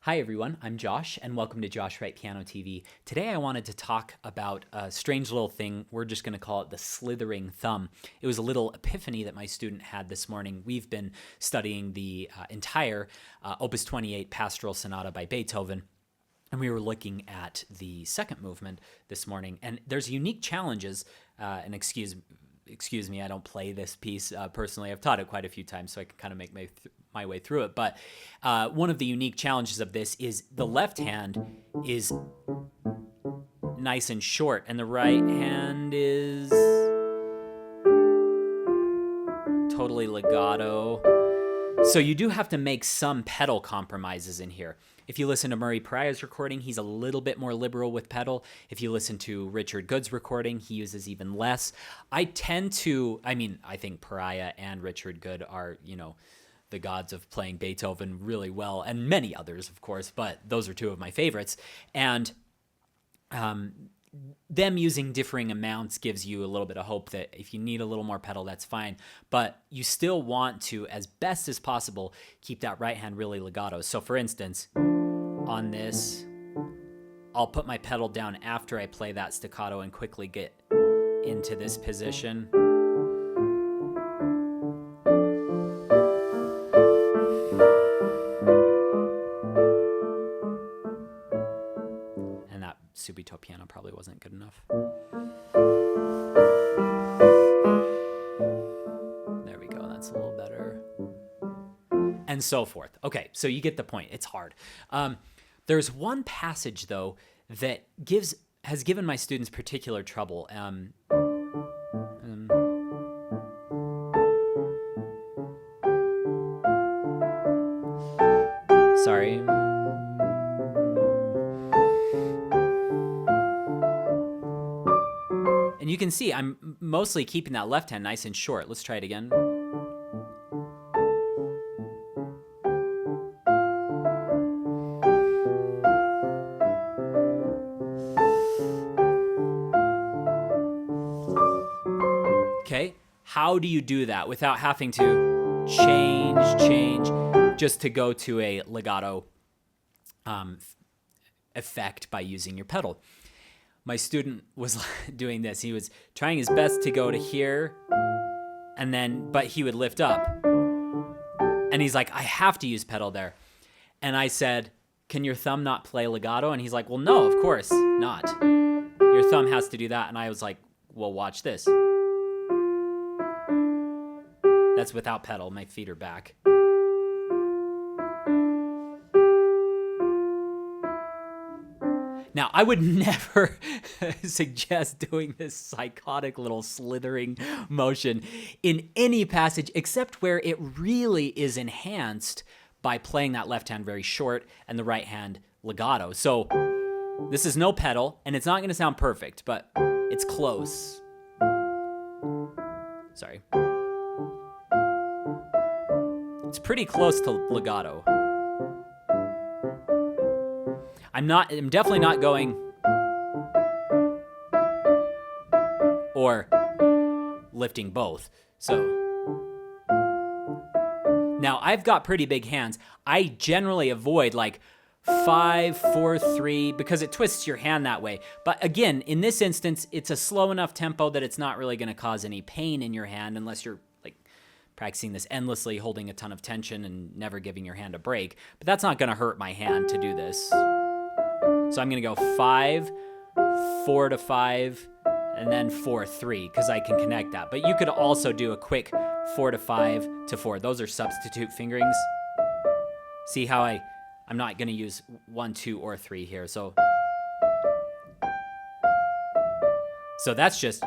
Hi everyone, I'm Josh and welcome to Josh Wright Piano TV. Today I wanted to talk about a strange little thing. We're just going to call it the slithering thumb. It was a little epiphany that my student had this morning. We've been studying the entire Opus 28 Pastoral Sonata by Beethoven, and we were looking at the second movement this morning. And there's unique challenges, and excuse me, I don't play this piece personally. I've taught it quite a few times, so I can kind of make my way through it. But one of the unique challenges of this is the left hand is nice and short, and the right hand is totally legato. So you do have to make some pedal compromises in here. If you listen to Murray Pariah's recording, he's a little bit more liberal with pedal. If you listen to Richard Good's recording, he uses even less. I think Pariah and Richard Good are, the gods of playing Beethoven really well, and many others, of course, but those are two of my favorites. And them using differing amounts gives you a little bit of hope that if you need a little more pedal, that's fine. But you still want to, as best as possible, keep that right hand really legato. So for instance, on this, I'll put my pedal down after I play that staccato and quickly get into this position. And that subito piano probably wasn't good enough. There we go, that's a little better. And so forth. Okay, so you get the point. It's hard. There's one passage, though, that has given my students particular trouble. Sorry. And you can see I'm mostly keeping that left hand nice and short. Let's try it again. Okay, how do you do that without having to change, just to go to a legato effect by using your pedal? My student was doing this. He was trying his best to go to here, but he would lift up. And he's like, I have to use pedal there. And I said, can your thumb not play legato? And he's like, well, no, of course not. Your thumb has to do that. And I was like, well, watch this. That's without pedal. My feet are back. Now, I would never suggest doing this psychotic little slithering motion in any passage except where it really is enhanced by playing that left hand very short and the right hand legato. So this is no pedal, and it's not going to sound perfect, but it's close. Sorry. It's pretty close to legato. I'm definitely not going or lifting both. So now I've got pretty big hands. I generally avoid like 5, 4, 3 because it twists your hand that way. But again, in this instance, it's a slow enough tempo that it's not really going to cause any pain in your hand unless you're practicing this endlessly, holding a ton of tension and never giving your hand a break. But that's not going to hurt my hand to do this. So I'm going to go 5, 4 to 5, and then 4, 3, because I can connect that. But you could also do a quick 4 to 5 to 4. Those are substitute fingerings. See how I'm not going to use 1, 2, or 3 here. So that's just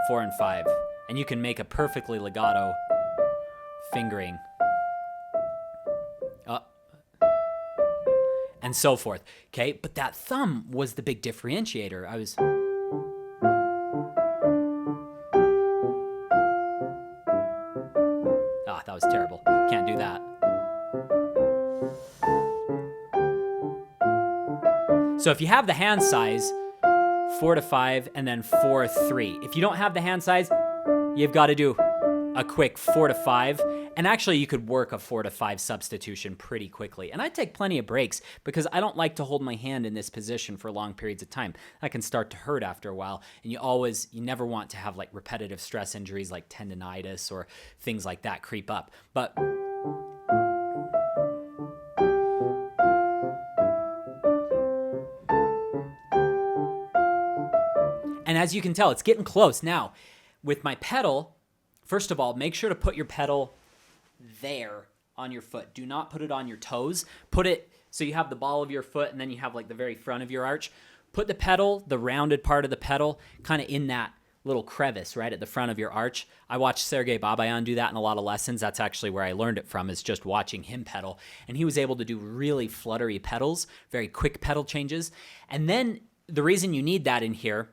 4 and 5. And you can make a perfectly legato fingering. And so forth. Okay, but that thumb was the big differentiator. That was terrible. Can't do that. So if you have the hand size, 4 to 5, and then 4, 3. If you don't have the hand size, you've got to do a quick 4 to 5, And actually, you could work a 4 to 5 substitution pretty quickly. And I take plenty of breaks because I don't like to hold my hand in this position for long periods of time. That can start to hurt after a while. And you never want to have like repetitive stress injuries like tendonitis or things like that creep up. But and as you can tell, it's getting close. Now, with my pedal, first of all, make sure to put your pedal there on your foot. Do not put it on your toes. Put it so you have the ball of your foot and then you have like the very front of your arch. Put the pedal, the rounded part of the pedal, kind of in that little crevice right at the front of your arch. I watched Sergey Babayan do that in a lot of lessons. That's actually where I learned it from, is just watching him pedal. And he was able to do really fluttery pedals, very quick pedal changes. And then the reason you need that in here,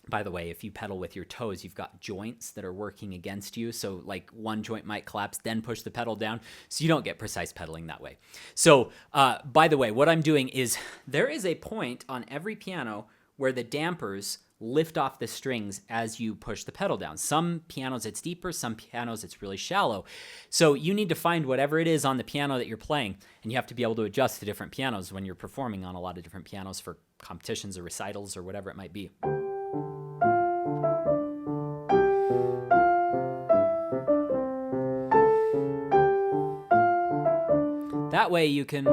by the way, if you pedal with your toes, you've got joints that are working against you. So like one joint might collapse, then push the pedal down. So you don't get precise pedaling that way. So by the way, what I'm doing is there is a point on every piano where the dampers lift off the strings as you push the pedal down. Some pianos it's deeper, some pianos it's really shallow. So you need to find whatever it is on the piano that you're playing, and you have to be able to adjust to different pianos when you're performing on a lot of different pianos for competitions or recitals or whatever it might be. That way you can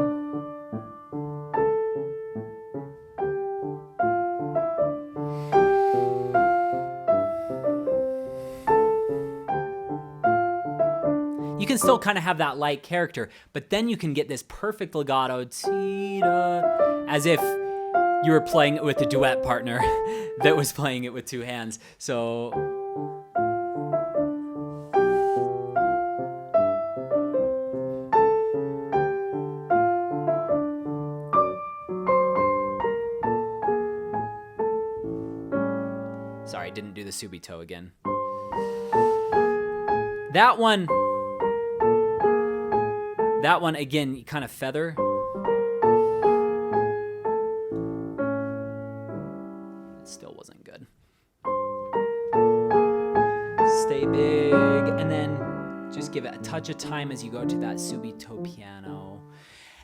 still kind of have that light character, but then you can get this perfect legato as if you were playing it with a duet partner that was playing it with two hands. So sorry, didn't do the subito again. That one again, you kind of feather. It still wasn't good. Stay big, and then just give it a touch of time as you go to that subito piano,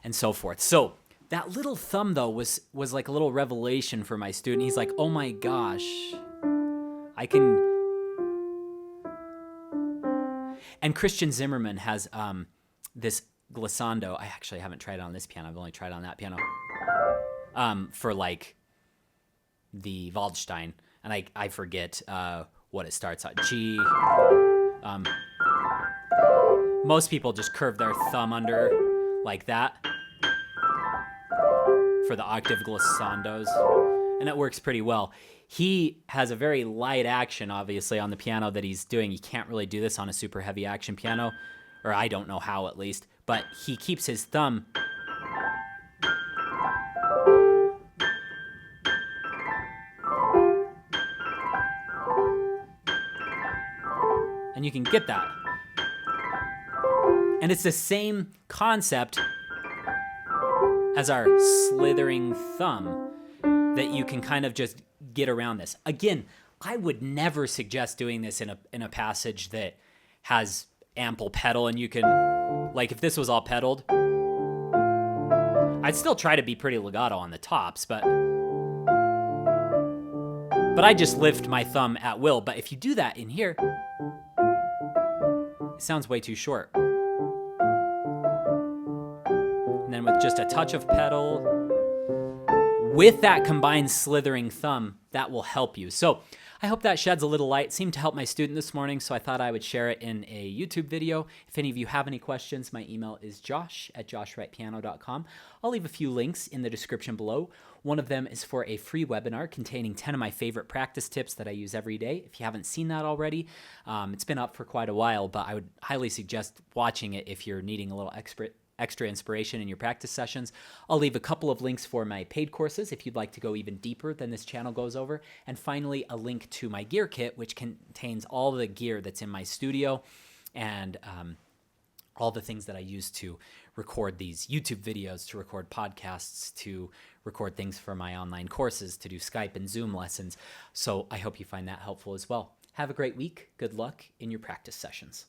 and so forth. So that little thumb though was like a little revelation for my student. He's like, "Oh my gosh, I can." And Christian Zimmerman has this glissando. I actually haven't tried it on this piano. I've only tried it on that piano for like the Waldstein, and I forget what it starts on. G. Most people just curve their thumb under like that for the Octave Glissandos, and it works pretty well. He has a very light action, obviously, on the piano that he's doing. You can't really do this on a super heavy action piano, or I don't know how at least, but he keeps his thumb and you can get that. And it's the same concept as our slithering thumb, that you can kind of just get around this. Again, I would never suggest doing this in a passage that has ample pedal, and you can, like if this was all pedaled, I'd still try to be pretty legato on the tops, but I just lift my thumb at will. But if you do that in here, it sounds way too short. And then with just a touch of pedal, with that combined slithering thumb, that will help you. So I hope that sheds a little light. It seemed to help my student this morning, so I thought I would share it in a YouTube video. If any of you have any questions, my email is josh@joshwrightpiano.com. I'll leave a few links in the description below. One of them is for a free webinar containing 10 of my favorite practice tips that I use every day. If you haven't seen that already, it's been up for quite a while, but I would highly suggest watching it if you're needing a little extra inspiration in your practice sessions. I'll leave a couple of links for my paid courses if you'd like to go even deeper than this channel goes over. And finally, a link to my gear kit, which contains all the gear that's in my studio and all the things that I use to record these YouTube videos, to record podcasts, to record things for my online courses, to do Skype and Zoom lessons. So I hope you find that helpful as well. Have a great week. Good luck in your practice sessions.